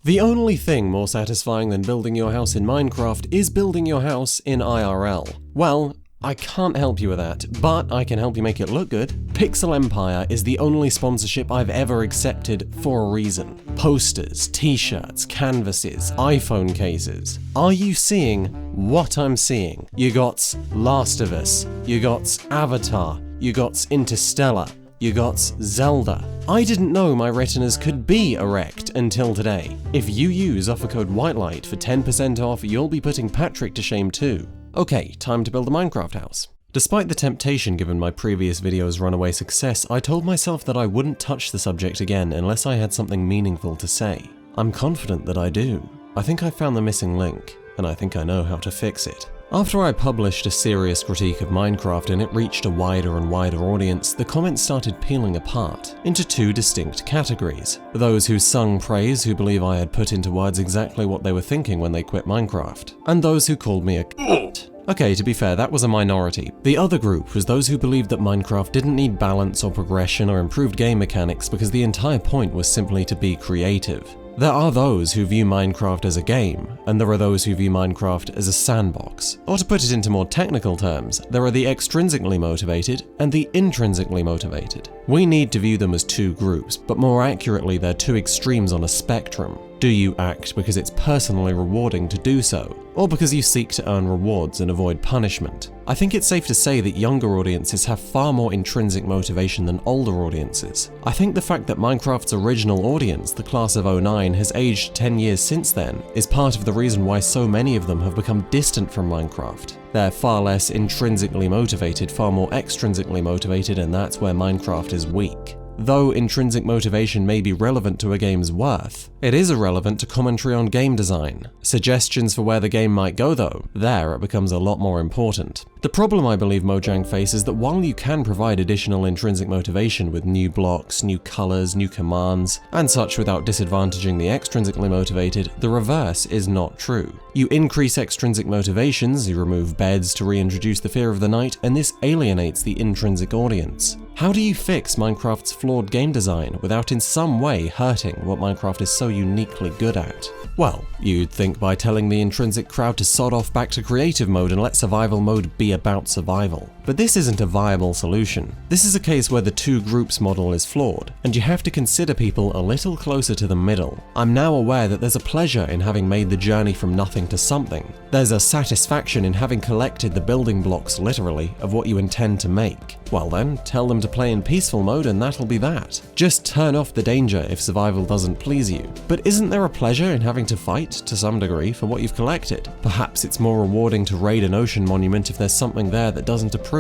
The only thing more satisfying than building your house in Minecraft is building your house in IRL. Well, I can't help you with that, but I can help you make it look good. Pixel Empire is the only sponsorship I've ever accepted for a reason. Posters, t-shirts, canvases, iPhone cases. Are you seeing what I'm seeing? You got Last of Us, you got Avatar, you got Interstellar, you got Zelda. I didn't know my retinas could be erect until today. If you use offer code Whitelight for 10% off, you'll be putting Patrick to shame too. Okay, time to build a Minecraft house. Despite the temptation given my previous video's runaway success, I told myself that I wouldn't touch the subject again unless I had something meaningful to say. I'm confident that I do. I think I found the missing link, and I think I know how to fix it. After I published a serious critique of Minecraft and it reached a wider and wider audience, the comments started peeling apart into two distinct categories. Those who sung praise, who believe I had put into words exactly what they were thinking when they quit Minecraft, and those who called me a c***. Okay, to be fair, that was a minority. The other group was those who believed that Minecraft didn't need balance or progression or improved game mechanics because the entire point was simply to be creative. There are those who view Minecraft as a game, and there are those who view Minecraft as a sandbox. Or to put it into more technical terms, there are the extrinsically motivated and the intrinsically motivated. We need to view them as two groups, but more accurately they're two extremes on a spectrum. Do you act because it's personally rewarding to do so, or because you seek to earn rewards and avoid punishment? I think it's safe to say that younger audiences have far more intrinsic motivation than older audiences. I think the fact that Minecraft's original audience, the class of '09, has aged 10 years since then, is part of the reason why so many of them have become distant from Minecraft. They're far less intrinsically motivated, far more extrinsically motivated, and that's where Minecraft is weak. Though intrinsic motivation may be relevant to a game's worth, it is irrelevant to commentary on game design. Suggestions for where the game might go though, there it becomes a lot more important. The problem I believe Mojang faces is that while you can provide additional intrinsic motivation with new blocks, new colors, new commands, and such without disadvantaging the extrinsically motivated, the reverse is not true. You increase extrinsic motivations, you remove beds to reintroduce the fear of the night, and this alienates the intrinsic audience. How do you fix Minecraft's flawed game design without in some way hurting what Minecraft is so uniquely good at? Well, you'd think by telling the intrinsic crowd to sod off back to creative mode and let survival mode be about survival. But this isn't a viable solution. This is a case where the two groups model is flawed, and you have to consider people a little closer to the middle. I'm now aware that there's a pleasure in having made the journey from nothing to something. There's a satisfaction in having collected the building blocks, literally, of what you intend to make. Well then, tell them to play in peaceful mode and that'll be that. Just turn off the danger if survival doesn't please you. But isn't there a pleasure in having to fight, to some degree, for what you've collected? Perhaps it's more rewarding to raid an ocean monument if there's something there that doesn't approve.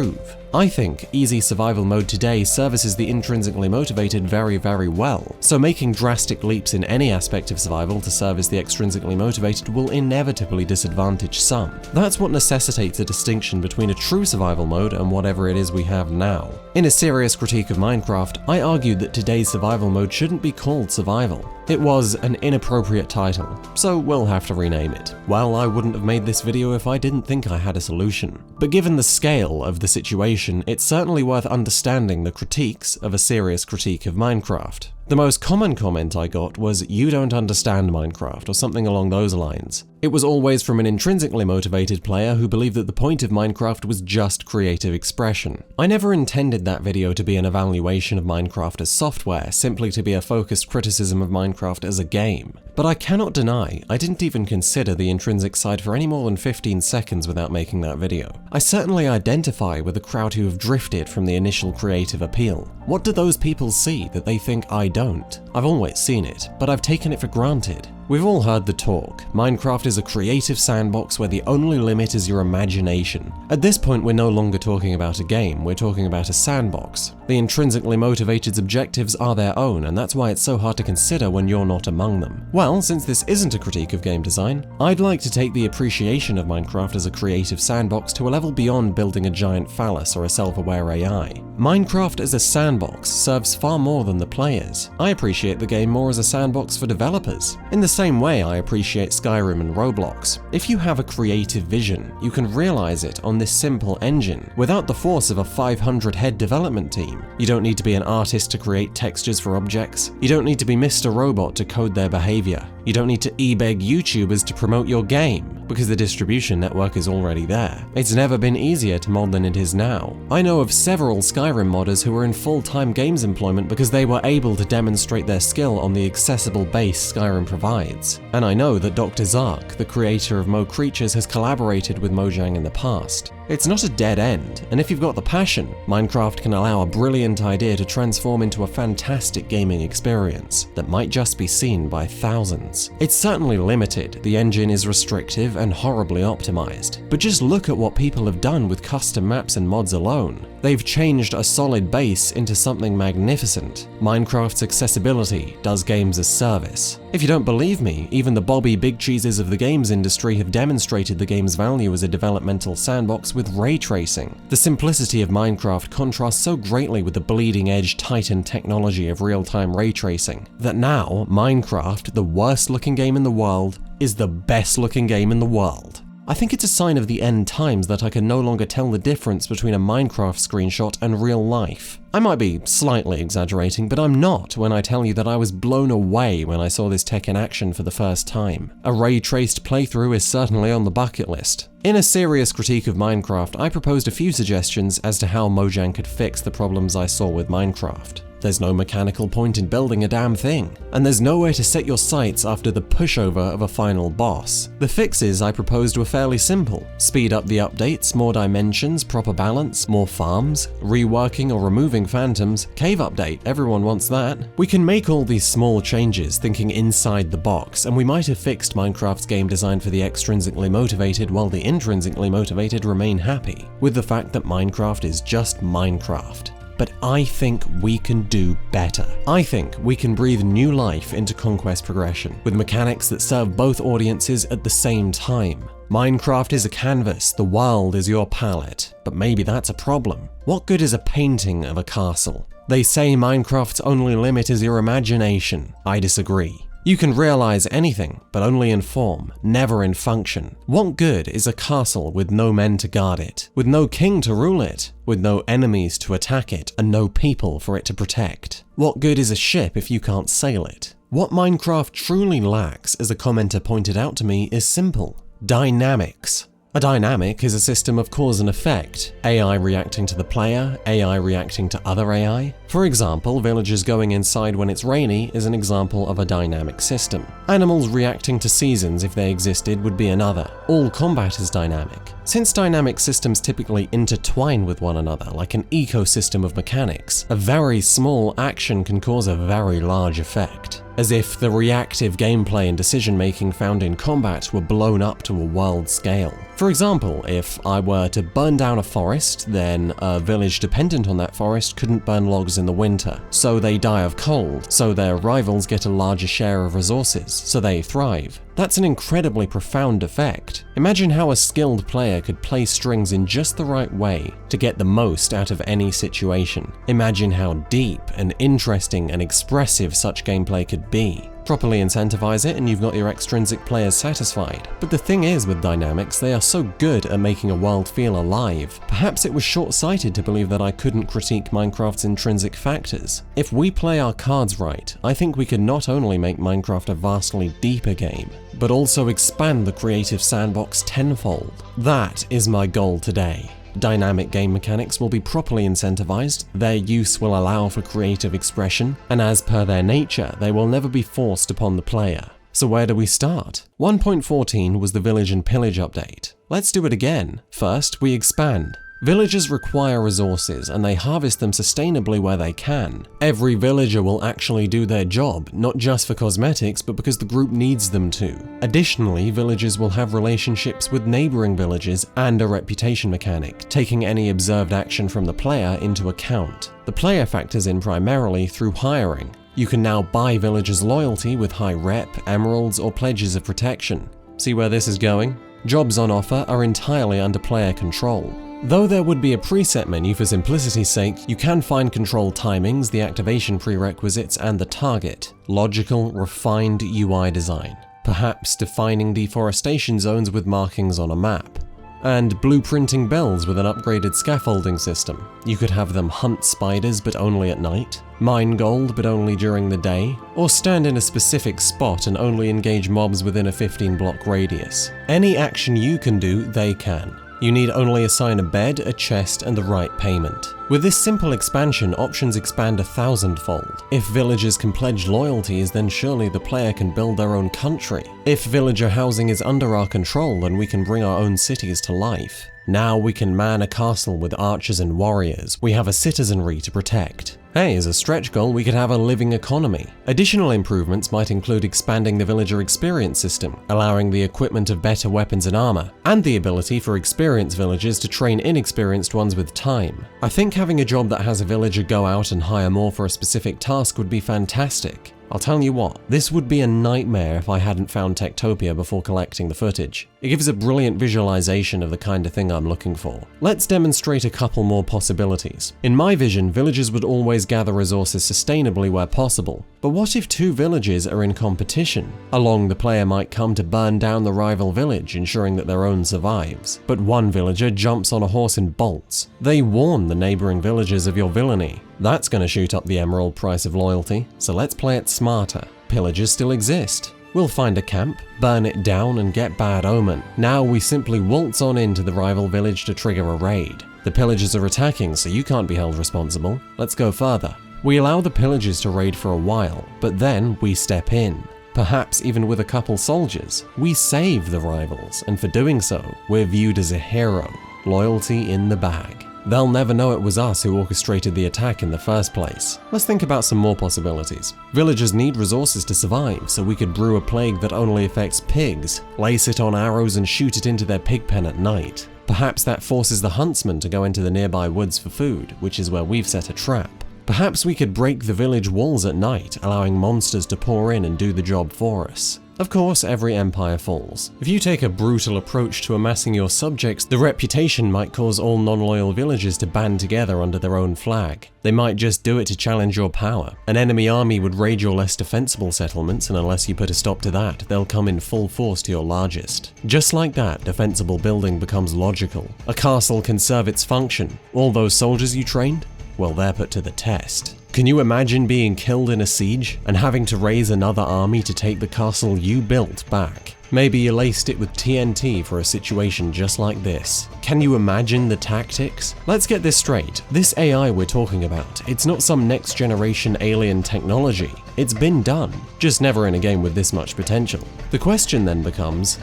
I think easy survival mode today services the intrinsically motivated very, very well, so making drastic leaps in any aspect of survival to service the extrinsically motivated will inevitably disadvantage some. That's what necessitates a distinction between a true survival mode and whatever it is we have now. In a serious critique of Minecraft, I argued that today's survival mode shouldn't be called survival. It was an inappropriate title, so we'll have to rename it. Well, I wouldn't have made this video if I didn't think I had a solution. But given the scale of the situation, it's certainly worth understanding the critiques of a serious critique of Minecraft. The most common comment I got was, "You don't understand Minecraft," or something along those lines. It was always from an intrinsically motivated player who believed that the point of Minecraft was just creative expression. I never intended that video to be an evaluation of Minecraft as software, simply to be a focused criticism of Minecraft as a game. But I cannot deny, I didn't even consider the intrinsic side for any more than 15 seconds without making that video. I certainly identify with the crowd who have drifted from the initial creative appeal. What do those people see that they think I don't? I've always seen it, but I've taken it for granted. We've all heard the talk. Minecraft is a creative sandbox where the only limit is your imagination. At this point, we're no longer talking about a game, we're talking about a sandbox. The intrinsically motivated's objectives are their own, and that's why it's so hard to consider when you're not among them. Well, since this isn't a critique of game design, I'd like to take the appreciation of Minecraft as a creative sandbox to a level beyond building a giant phallus or a self-aware AI. Minecraft as a sandbox serves far more than the players. I appreciate the game more as a sandbox for developers. In the same way I appreciate Skyrim and Roblox. If you have a creative vision, you can realize it on this simple engine without the force of a 500-head development team. You don't need to be an artist to create textures for objects. You don't need to be Mr. Robot to code their behavior. You don't need to e-beg YouTubers to promote your game, because the distribution network is already there. It's never been easier to mod than it is now. I know of several Skyrim modders who are in full-time games employment because they were able to demonstrate their skill on the accessible base Skyrim provides. And I know that Dr. Zark, the creator of Mo Creatures, has collaborated with Mojang in the past. It's not a dead end, and if you've got the passion, Minecraft can allow a brilliant idea to transform into a fantastic gaming experience that might just be seen by thousands. It's certainly limited, the engine is restrictive and horribly optimized, but just look at what people have done with custom maps and mods alone. They've changed a solid base into something magnificent. Minecraft's accessibility does games a service. If you don't believe me, even the Bobby Big Cheeses of the games industry have demonstrated the game's value as a developmental sandbox with ray tracing. The simplicity of Minecraft contrasts so greatly with the bleeding-edge Titan technology of real-time ray tracing that now Minecraft, the worst-looking game in the world, is the best-looking game in the world. I think it's a sign of the end times that I can no longer tell the difference between a Minecraft screenshot and real life. I might be slightly exaggerating, but I'm not when I tell you that I was blown away when I saw this tech in action for the first time. A ray-traced playthrough is certainly on the bucket list. In a serious critique of Minecraft, I proposed a few suggestions as to how Mojang could fix the problems I saw with Minecraft. There's no mechanical point in building a damn thing, and there's nowhere to set your sights after the pushover of a final boss. The fixes I proposed were fairly simple. Speed up the updates, more dimensions, proper balance, more farms, reworking or removing phantoms, cave update, everyone wants that. We can make all these small changes thinking inside the box, and we might have fixed Minecraft's game design for the extrinsically motivated while the intrinsically motivated remain happy with the fact that Minecraft is just Minecraft. But I think we can do better. I think we can breathe new life into conquest progression, with mechanics that serve both audiences at the same time. Minecraft is a canvas, the world is your palette, but maybe that's a problem. What good is a painting of a castle? They say Minecraft's only limit is your imagination. I disagree. You can realize anything, but only in form, never in function. What good is a castle with no men to guard it, with no king to rule it, with no enemies to attack it, and no people for it to protect? What good is a ship if you can't sail it? What Minecraft truly lacks, as a commenter pointed out to me, is simple: dynamics. A dynamic is a system of cause and effect, AI reacting to the player, AI reacting to other AI. For example, villagers going inside when it's rainy is an example of a dynamic system. Animals reacting to seasons, if they existed, would be another. All combat is dynamic. Since dynamic systems typically intertwine with one another like an ecosystem of mechanics, a very small action can cause a very large effect. As if the reactive gameplay and decision-making found in combat were blown up to a world scale. For example, if I were to burn down a forest, then a village dependent on that forest couldn't burn logs in the winter, so they die of cold, so their rivals get a larger share of resources, so they thrive. That's an incredibly profound effect. Imagine how a skilled player could play strings in just the right way to get the most out of any situation. Imagine how deep and interesting and expressive such gameplay could be. Properly incentivize it and you've got your extrinsic players satisfied. But the thing is with dynamics, they are so good at making a world feel alive. Perhaps it was short-sighted to believe that I couldn't critique Minecraft's intrinsic factors. If we play our cards right, I think we could not only make Minecraft a vastly deeper game, but also expand the creative sandbox tenfold. That is my goal today. Dynamic game mechanics will be properly incentivized, their use will allow for creative expression, and as per their nature, they will never be forced upon the player. So where do we start? 1.14 was the Village and Pillage update. Let's do it again. First, we expand. Villagers require resources, and they harvest them sustainably where they can. Every villager will actually do their job, not just for cosmetics, but because the group needs them to. Additionally, villagers will have relationships with neighboring villages and a reputation mechanic, taking any observed action from the player into account. The player factors in primarily through hiring. You can now buy villagers' loyalty with high rep, emeralds, or pledges of protection. See where this is going? Jobs on offer are entirely under player control. Though there would be a preset menu for simplicity's sake, you can find control timings, the activation prerequisites, and the target. Logical, refined UI design. perhaps defining deforestation zones with markings on a map. And blueprinting bells with an upgraded scaffolding system. You could have them hunt spiders but only at night, mine gold but only during the day, or stand in a specific spot and only engage mobs within a 15-block radius. Any action you can do, they can. You need only assign a bed, a chest, and the right payment. With this simple expansion, options expand 1,000-fold. If villagers can pledge loyalties, then surely the player can build their own country. If villager housing is under our control, then we can bring our own cities to life. Now we can man a castle with archers and warriors. We have a citizenry to protect. Hey, as a stretch goal, we could have a living economy. Additional improvements might include expanding the villager experience system, allowing the equipment of better weapons and armor, and the ability for experienced villagers to train inexperienced ones with time. I think having a job that has a villager go out and hire more for a specific task would be fantastic. I'll tell you what, this would be a nightmare if I hadn't found Techtopia before collecting the footage. It gives a brilliant visualization of the kind of thing I'm looking for. Let's demonstrate a couple more possibilities. In my vision, villagers would always gather resources sustainably where possible. But what if two villages are in competition? Along, the player might come to burn down the rival village, ensuring that their own survives. But one villager jumps on a horse and bolts. They warn the neighboring villagers of your villainy. That's going to shoot up the emerald price of loyalty, so let's play it smarter. Pillagers still exist. We'll find a camp, burn it down, and get bad omen. Now we simply waltz on into the rival village to trigger a raid. The pillagers are attacking, so you can't be held responsible. Let's go further. We allow the pillagers to raid for a while, but then we step in. Perhaps even with a couple soldiers. We save the rivals, and for doing so, we're viewed as a hero. Loyalty in the bag. They'll never know it was us who orchestrated the attack in the first place. Let's think about some more possibilities. Villagers need resources to survive, so we could brew a plague that only affects pigs, lace it on arrows and shoot it into their pig pen at night. Perhaps that forces the huntsman to go into the nearby woods for food, which is where we've set a trap. Perhaps we could break the village walls at night, allowing monsters to pour in and do the job for us. Of course, every empire falls. If you take a brutal approach to amassing your subjects, the reputation might cause all non-loyal villagers to band together under their own flag. They might just do it to challenge your power. An enemy army would raid your less defensible settlements, and unless you put a stop to that, they'll come in full force to your largest. Just like that, defensible building becomes logical. A castle can serve its function. All those soldiers you trained? Well, they're put to the test. Can you imagine being killed in a siege and having to raise another army to take the castle you built back? Maybe you laced it with TNT for a situation just like this. Can you imagine the tactics? Let's get this straight. This AI we're talking about, it's not some next generation alien technology. It's been done, just never in a game with this much potential. The question then becomes,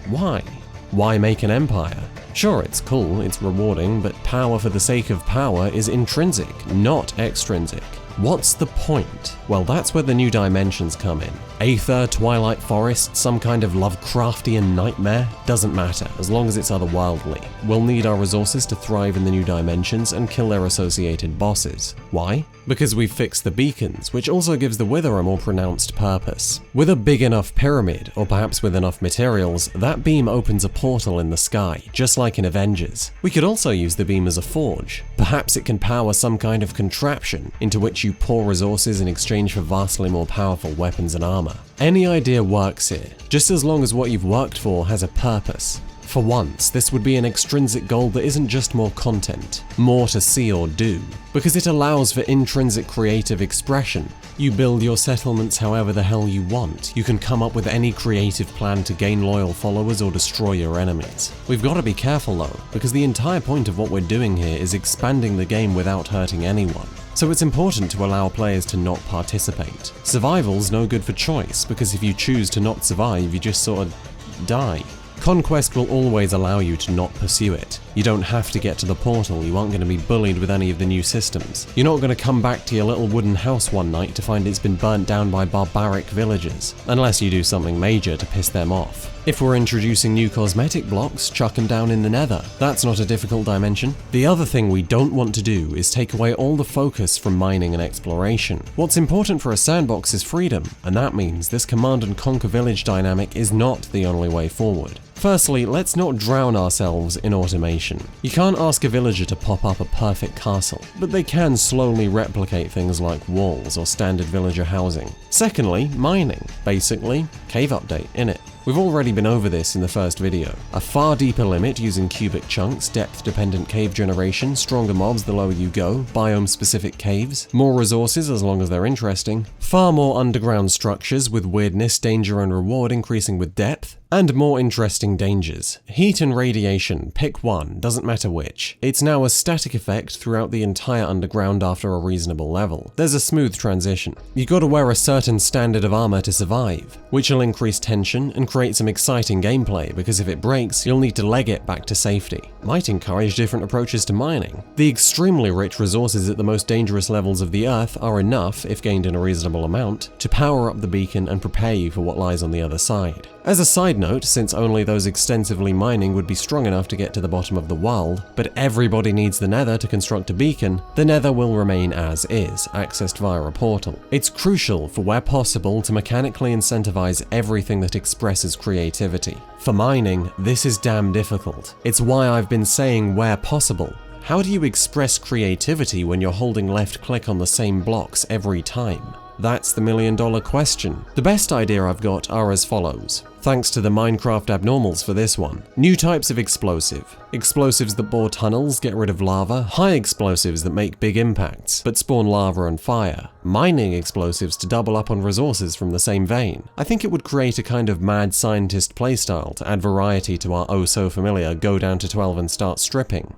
why? Why make an empire? Sure, it's cool, it's rewarding, but power for the sake of power is intrinsic, not extrinsic. What's the point? Well, that's where the new dimensions come in. Aether, Twilight Forest, some kind of Lovecraftian nightmare? Doesn't matter, as long as it's otherworldly. We'll need our resources to thrive in the new dimensions and kill their associated bosses. Why? Because we've fixed the beacons, which also gives the Wither a more pronounced purpose. With a big enough pyramid, or perhaps with enough materials, that beam opens a portal in the sky, just like in Avengers. We could also use the beam as a forge. Perhaps it can power some kind of contraption, into which you pour resources in exchange for vastly more powerful weapons and armor. Any idea works here, just as long as what you've worked for has a purpose. For once, this would be an extrinsic goal that isn't just more content, more to see or do, because it allows for intrinsic creative expression. You build your settlements however the hell you want. You can come up with any creative plan to gain loyal followers or destroy your enemies. We've got to be careful though, because the entire point of what we're doing here is expanding the game without hurting anyone. So it's important to allow players to not participate. Survival's no good for choice, because if you choose to not survive, you just sort of die. Conquest will always allow you to not pursue it. You don't have to get to the portal, you aren't going to be bullied with any of the new systems. You're not going to come back to your little wooden house one night to find it's been burnt down by barbaric villagers, unless you do something major to piss them off. If we're introducing new cosmetic blocks, chuck them down in the nether. That's not a difficult dimension. The other thing we don't want to do is take away all the focus from mining and exploration. What's important for a sandbox is freedom, and that means this command and conquer village dynamic is not the only way forward. Firstly, let's not drown ourselves in automation. You can't ask a villager to pop up a perfect castle, but they can slowly replicate things like walls or standard villager housing. Secondly, mining. Basically, cave update, innit? We've already been over this in the first video. A far deeper limit using cubic chunks, depth-dependent cave generation, stronger mobs the lower you go, biome-specific caves, more resources as long as they're interesting, far more underground structures with weirdness, danger and reward increasing with depth, and more interesting dangers. Heat and radiation, pick one, doesn't matter which. It's now a static effect throughout the entire underground after a reasonable level. There's a smooth transition. You gotta wear a certain standard of armor to survive, which will increase tension and create some exciting gameplay because if it breaks, you'll need to leg it back to safety. Might encourage different approaches to mining. The extremely rich resources at the most dangerous levels of the Earth are enough, if gained in a reasonable amount, to power up the beacon and prepare you for what lies on the other side. As a side note, since only those extensively mining would be strong enough to get to the bottom of the world, but everybody needs the Nether to construct a beacon, the Nether will remain as is, accessed via a portal. It's crucial for where possible to mechanically incentivize everything that expresses creativity. For mining, this is damn difficult. It's why I've been saying where possible. How do you express creativity when you're holding left click on the same blocks every time? That's the million-dollar question. The best idea I've got are as follows. Thanks to the Minecraft abnormals for this one. New types of explosive. Explosives that bore tunnels, get rid of lava. High explosives that make big impacts, but spawn lava and fire. Mining explosives to double up on resources from the same vein. I think it would create a kind of mad scientist playstyle to add variety to our oh-so-familiar go down to 12 and start stripping.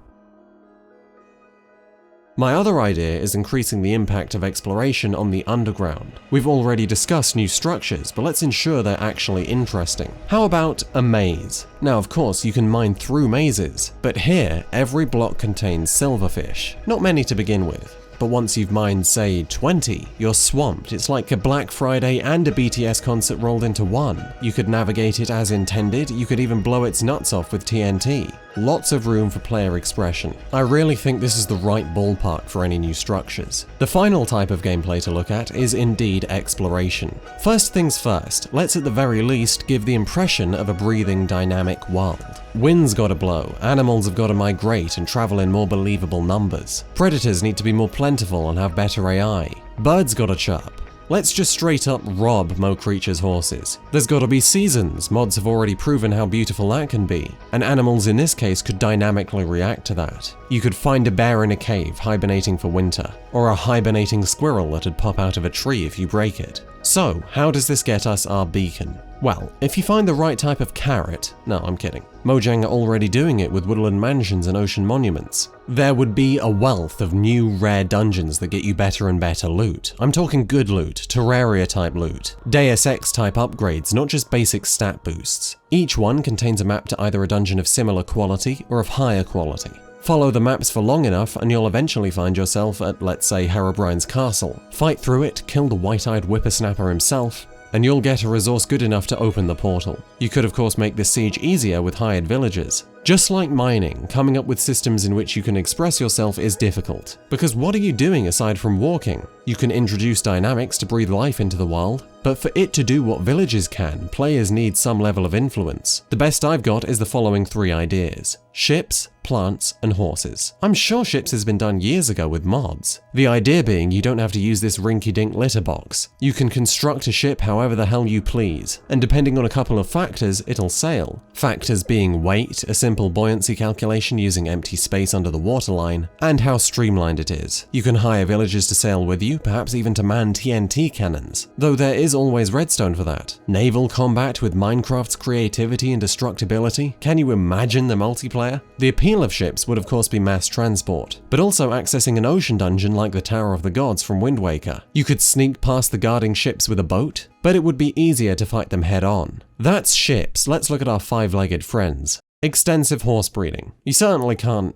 My other idea is increasing the impact of exploration on the underground. We've already discussed new structures, but let's ensure they're actually interesting. How about a maze? Now, of course, you can mine through mazes, but here, every block contains silverfish. Not many to begin with. But once you've mined, say, 20, you're swamped. It's like a Black Friday and a BTS concert rolled into one. You could navigate it as intended, you could even blow its nuts off with TNT. Lots of room for player expression. I really think this is the right ballpark for any new structures. The final type of gameplay to look at is indeed exploration. First things first, let's at the very least give the impression of a breathing, dynamic world. Wind's gotta blow, animals have gotta migrate and travel in more believable numbers. Predators need to be more plentiful and have better AI. Birds gotta chirp. Let's just straight up rob Mo Creature's horses. There's gotta be seasons, mods have already proven how beautiful that can be, and animals in this case could dynamically react to that. You could find a bear in a cave hibernating for winter, or a hibernating squirrel that'd pop out of a tree if you break it. So, how does this get us our beacon? Well, if you find the right type of carrot, no, I'm kidding. Mojang are already doing it with woodland mansions and ocean monuments. There would be a wealth of new rare dungeons that get you better and better loot. I'm talking good loot, Terraria type loot, Deus Ex type upgrades, not just basic stat boosts. Each one contains a map to either a dungeon of similar quality or of higher quality. Follow the maps for long enough and you'll eventually find yourself at, let's say, Herobrine's castle. Fight through it, kill the white-eyed whippersnapper himself, and you'll get a resource good enough to open the portal. You could of course make this siege easier with hired villagers. Just like mining, coming up with systems in which you can express yourself is difficult. Because what are you doing aside from walking? You can introduce dynamics to breathe life into the world, but for it to do what villages can, players need some level of influence. The best I've got is the following three ideas: ships, plants, and horses. I'm sure ships has been done years ago with mods. The idea being you don't have to use this rinky-dink litter box. You can construct a ship however the hell you please, and depending on a couple of factors, it'll sail. Factors being weight, a simple buoyancy calculation using empty space under the waterline, and how streamlined it is. You can hire villagers to sail with you, perhaps even to man TNT cannons, though there is always redstone for that. Naval combat with Minecraft's creativity and destructibility. Can you imagine the multiplayer? The appeal of ships would of course be mass transport, but also accessing an ocean dungeon like the Tower of the Gods from Wind Waker. You could sneak past the guarding ships with a boat, but it would be easier to fight them head on. That's ships. Let's look at our five-legged friends. Extensive horse breeding. You certainly can't,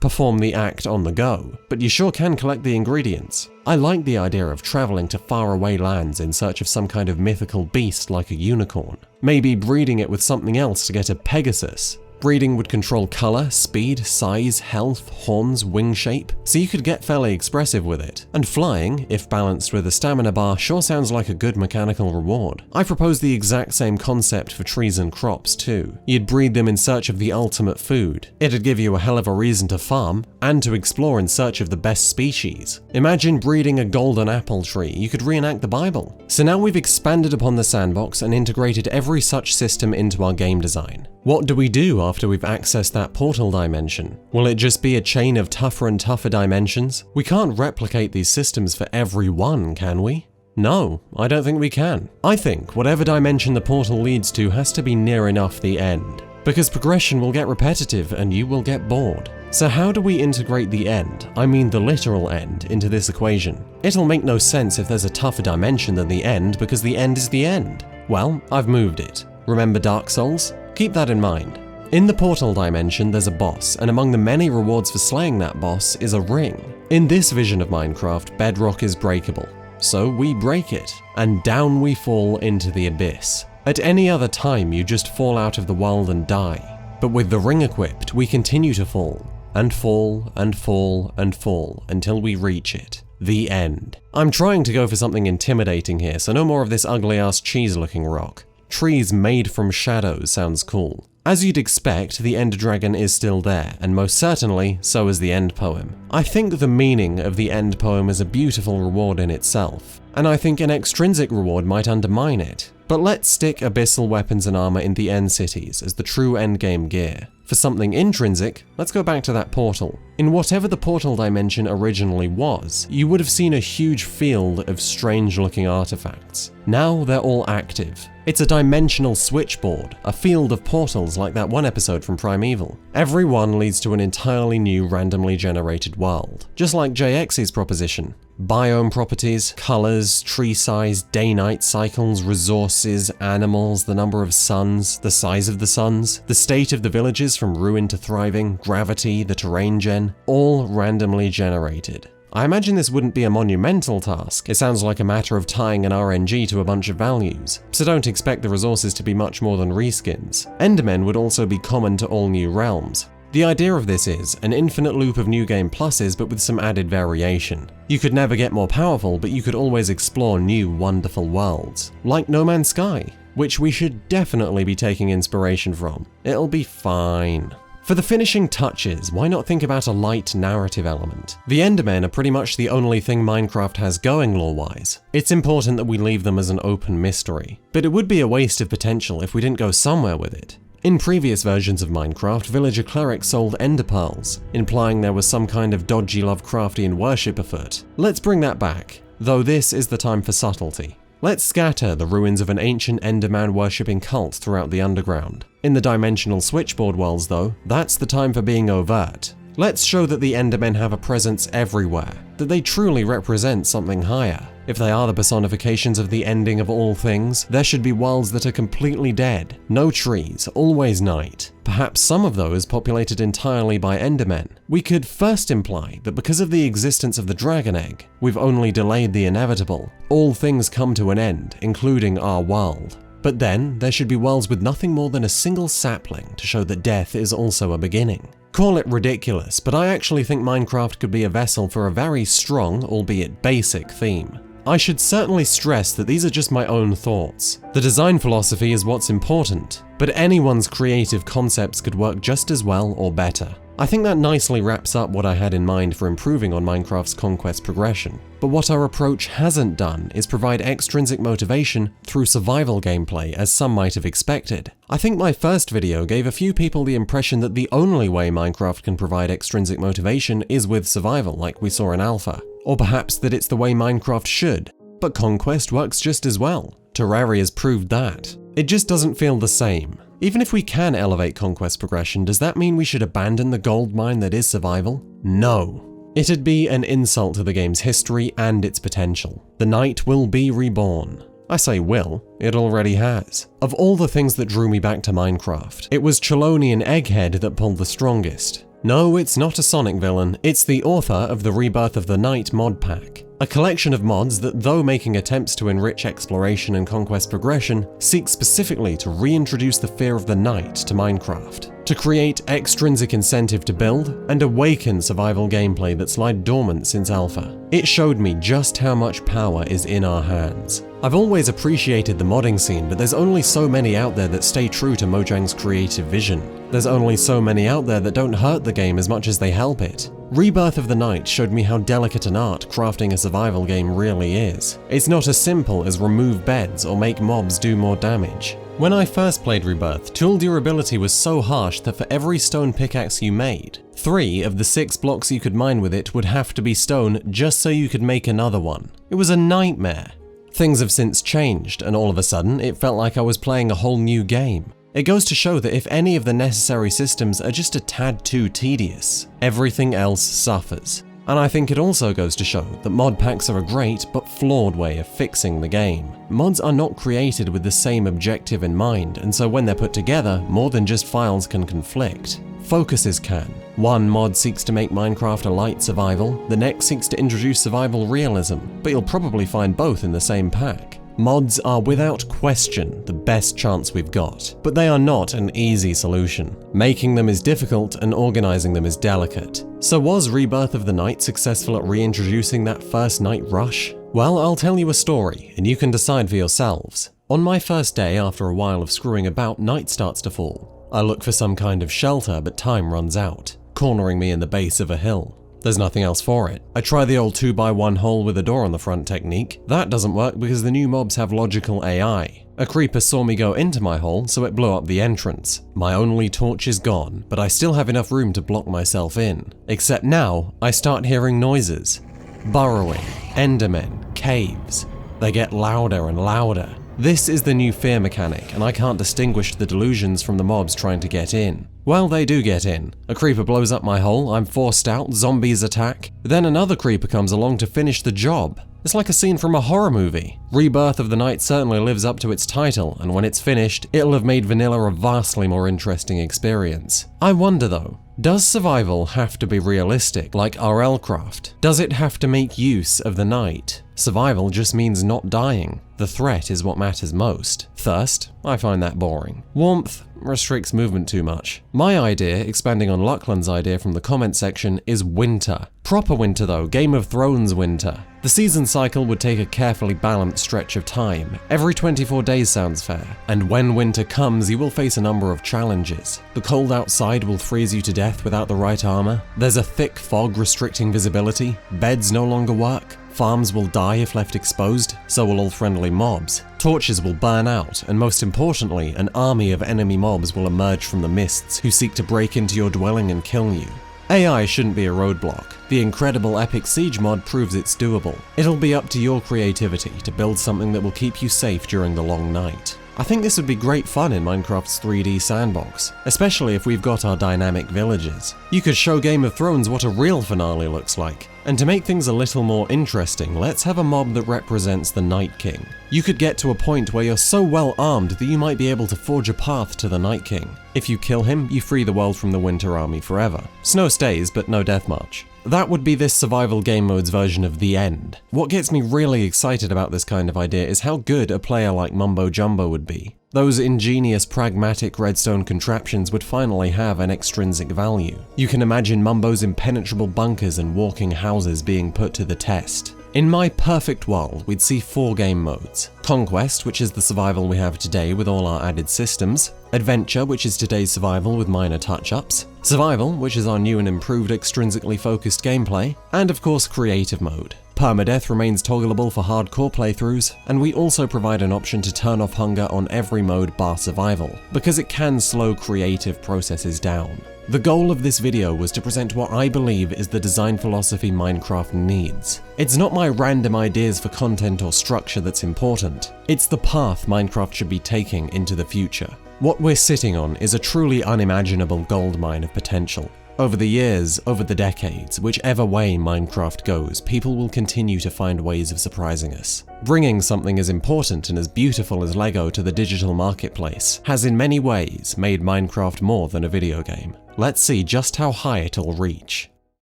perform the act on the go, but you sure can collect the ingredients. I like the idea of traveling to faraway lands in search of some kind of mythical beast like a unicorn. Maybe breeding it with something else to get a Pegasus. Breeding would control color, speed, size, health, horns, wing shape, so you could get fairly expressive with it. And flying, if balanced with a stamina bar, sure sounds like a good mechanical reward. I propose the exact same concept for trees and crops too. You'd breed them in search of the ultimate food. It'd give you a hell of a reason to farm, and to explore in search of the best species. Imagine breeding a golden apple tree, you could reenact the Bible. So now we've expanded upon the sandbox and integrated every such system into our game design. What do we do after we've accessed that portal dimension? Will it just be a chain of tougher and tougher dimensions? We can't replicate these systems for every one, can we? No, I don't think we can. I think whatever dimension the portal leads to has to be near enough the end, because progression will get repetitive and you will get bored. So how do we integrate the end, I mean the literal end, into this equation? It'll make no sense if there's a tougher dimension than the end, because the end is the end. Well, I've moved it. Remember Dark Souls? Keep that in mind. In the portal dimension, there's a boss, and among the many rewards for slaying that boss is a ring. In this vision of Minecraft, bedrock is breakable. So we break it, and down we fall into the abyss. At any other time, you just fall out of the world and die. But with the ring equipped, we continue to fall, and fall, and fall, and fall, until we reach it. The end. I'm trying to go for something intimidating here, so no more of this ugly-ass cheese-looking rock. Trees made from shadows sounds cool. As you'd expect, the End Dragon is still there, and most certainly, so is the end poem. I think the meaning of the end poem is a beautiful reward in itself, and I think an extrinsic reward might undermine it. But let's stick abyssal weapons and armor in the end cities as the true endgame gear. For something intrinsic, let's go back to that portal. In whatever the portal dimension originally was, you would have seen a huge field of strange-looking artifacts. Now they're all active. It's a dimensional switchboard, a field of portals like that one episode from Primeval. Every one leads to an entirely new randomly generated world, just like JX's proposition. Biome properties, colors, tree size, day-night cycles, resources, animals, the number of suns, the size of the suns, the state of the villages from ruin to thriving, gravity, the terrain gen, all randomly generated. I imagine this wouldn't be a monumental task. It sounds like a matter of tying an RNG to a bunch of values, so don't expect the resources to be much more than reskins. Endermen would also be common to all new realms. The idea of this is an infinite loop of new game pluses but with some added variation. You could never get more powerful, but you could always explore new wonderful worlds, like No Man's Sky, which we should definitely be taking inspiration from. It'll be fine. For the finishing touches, why not think about a light narrative element? The Endermen are pretty much the only thing Minecraft has going lore-wise. It's important that we leave them as an open mystery, but it would be a waste of potential if we didn't go somewhere with it. In previous versions of Minecraft, villager clerics sold ender pearls, implying there was some kind of dodgy Lovecraftian worship afoot. Let's bring that back, though this is the time for subtlety. Let's scatter the ruins of an ancient Enderman worshipping cult throughout the underground. In the dimensional switchboard worlds though, that's the time for being overt. Let's show that the Endermen have a presence everywhere, that they truly represent something higher. If they are the personifications of the ending of all things, there should be worlds that are completely dead, no trees, always night. Perhaps some of those populated entirely by Endermen. We could first imply that because of the existence of the dragon egg, we've only delayed the inevitable. All things come to an end, including our world. But then, there should be worlds with nothing more than a single sapling to show that death is also a beginning. Call it ridiculous, but I actually think Minecraft could be a vessel for a very strong, albeit basic, theme. I should certainly stress that these are just my own thoughts. The design philosophy is what's important, but anyone's creative concepts could work just as well or better. I think that nicely wraps up what I had in mind for improving on Minecraft's conquest progression. But what our approach hasn't done is provide extrinsic motivation through survival gameplay, as some might have expected. I think my first video gave a few people the impression that the only way Minecraft can provide extrinsic motivation is with survival, like we saw in Alpha. Or perhaps that it's the way Minecraft should. But Conquest works just as well. Terraria's proved that. It just doesn't feel the same. Even if we can elevate Conquest progression, does that mean we should abandon the gold mine that is survival? No. It'd be an insult to the game's history and its potential. The night will be reborn. I say will, it already has. Of all the things that drew me back to Minecraft, it was Chelonian Egghead that pulled the strongest. No, it's not a Sonic villain, it's the author of the Rebirth of the Night mod pack. A collection of mods that, though making attempts to enrich exploration and conquest progression, seek specifically to reintroduce the fear of the night to Minecraft, to create extrinsic incentive to build and awaken survival gameplay that's lied dormant since alpha. It showed me just how much power is in our hands. I've always appreciated the modding scene, but there's only so many out there that stay true to Mojang's creative vision. There's only so many out there that don't hurt the game as much as they help it. Rebirth of the Night showed me how delicate an art crafting a survival game really is. It's not as simple as remove beds or make mobs do more damage. When I first played Rebirth, tool durability was so harsh that for every stone pickaxe you made, 3 of the 6 blocks you could mine with it would have to be stone just so you could make another one. It was a nightmare. Things have since changed, and all of a sudden, it felt like I was playing a whole new game. It goes to show that if any of the necessary systems are just a tad too tedious, everything else suffers. And I think it also goes to show that mod packs are a great but flawed way of fixing the game. Mods are not created with the same objective in mind, and so when they're put together, more than just files can conflict. Focuses can. One mod seeks to make Minecraft a light survival, the next seeks to introduce survival realism, but you'll probably find both in the same pack. Mods are without question the best chance we've got, but they are not an easy solution. Making them is difficult and organizing them is delicate. So was Rebirth of the Night successful at reintroducing that first night rush? Well, I'll tell you a story, and you can decide for yourselves. On my first day, after a while of screwing about, night starts to fall. I look for some kind of shelter, but time runs out, cornering me in the base of a hill. There's nothing else for it. I try the old 2x1 hole with a door on the front technique. That doesn't work because the new mobs have logical AI. A creeper saw me go into my hole, so it blew up the entrance. My only torch is gone, but I still have enough room to block myself in. Except now, I start hearing noises. Burrowing, endermen, caves. They get louder and louder. This is the new fear mechanic, and I can't distinguish the delusions from the mobs trying to get in. Well, they do get in. A creeper blows up my hole, I'm forced out, zombies attack. Then another creeper comes along to finish the job. It's like a scene from a horror movie. Rebirth of the Night certainly lives up to its title, and when it's finished, it'll have made vanilla a vastly more interesting experience. I wonder though, does survival have to be realistic like RL Craft? Does it have to make use of the night? Survival just means not dying. The threat is what matters most. Thirst? I find that boring. Warmth? Restricts movement too much. My idea, expanding on Luckland's idea from the comment section, is winter. Proper winter though, Game of Thrones winter. The season cycle would take a carefully balanced stretch of time. Every 24 days sounds fair. And when winter comes, you will face a number of challenges. The cold outside will freeze you to death without the right armor. There's a thick fog restricting visibility. Beds no longer work. Farms will die if left exposed, so will all friendly mobs. Torches will burn out, and most importantly, an army of enemy mobs will emerge from the mists who seek to break into your dwelling and kill you. AI shouldn't be a roadblock. The incredible Epic Siege mod proves it's doable. It'll be up to your creativity to build something that will keep you safe during the long night. I think this would be great fun in Minecraft's 3D sandbox, especially if we've got our dynamic villages. You could show Game of Thrones what a real finale looks like. And to make things a little more interesting, let's have a mob that represents the Night King. You could get to a point where you're so well armed that you might be able to forge a path to the Night King. If you kill him, you free the world from the Winter Army forever. Snow stays, but no death march. That would be this survival game mode's version of The End. What gets me really excited about this kind of idea is how good a player like Mumbo Jumbo would be. Those ingenious, pragmatic redstone contraptions would finally have an extrinsic value. You can imagine Mumbo's impenetrable bunkers and walking houses being put to the test. In my perfect world, we'd see 4 game modes. Conquest, which is the survival we have today with all our added systems. Adventure, which is today's survival with minor touch-ups. Survival, which is our new and improved extrinsically focused gameplay. And of course, creative mode. Permadeath remains toggleable for hardcore playthroughs, and we also provide an option to turn off hunger on every mode bar survival, because it can slow creative processes down. The goal of this video was to present what I believe is the design philosophy Minecraft needs. It's not my random ideas for content or structure that's important, it's the path Minecraft should be taking into the future. What we're sitting on is a truly unimaginable goldmine of potential. Over the years, over the decades, whichever way Minecraft goes, people will continue to find ways of surprising us. Bringing something as important and as beautiful as Lego to the digital marketplace has in many ways made Minecraft more than a video game. Let's see just how high it'll reach.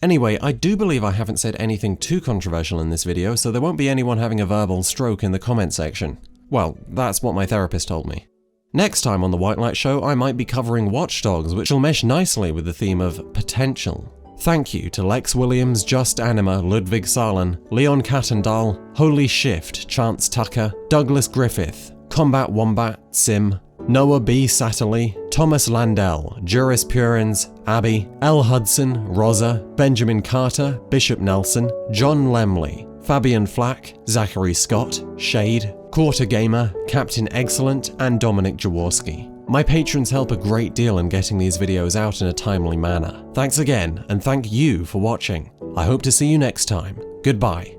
Anyway, I do believe I haven't said anything too controversial in this video, so there won't be anyone having a verbal stroke in the comment section. Well, that's what my therapist told me. Next time on the Whitelight Show, I might be covering Watch Dogs, which will mesh nicely with the theme of potential. Thank you to Lex Williams, Just Anima, Ludwig Sahlen, Leon Kattendahl, Holy Shift, Chance Tucker, Douglas Griffith, Combat Wombat, Sim, Noah B. Satterley, Thomas Landell, Juris Purins, Abby, L. Hudson, Rosa, Benjamin Carter, Bishop Nelson, John Lemley, Fabian Flack, Zachary Scott, Shade, Quarter Gamer, Captain Excellent, and Dominic Jaworski. My patrons help a great deal in getting these videos out in a timely manner. Thanks again, and thank you for watching. I hope to see you next time. Goodbye.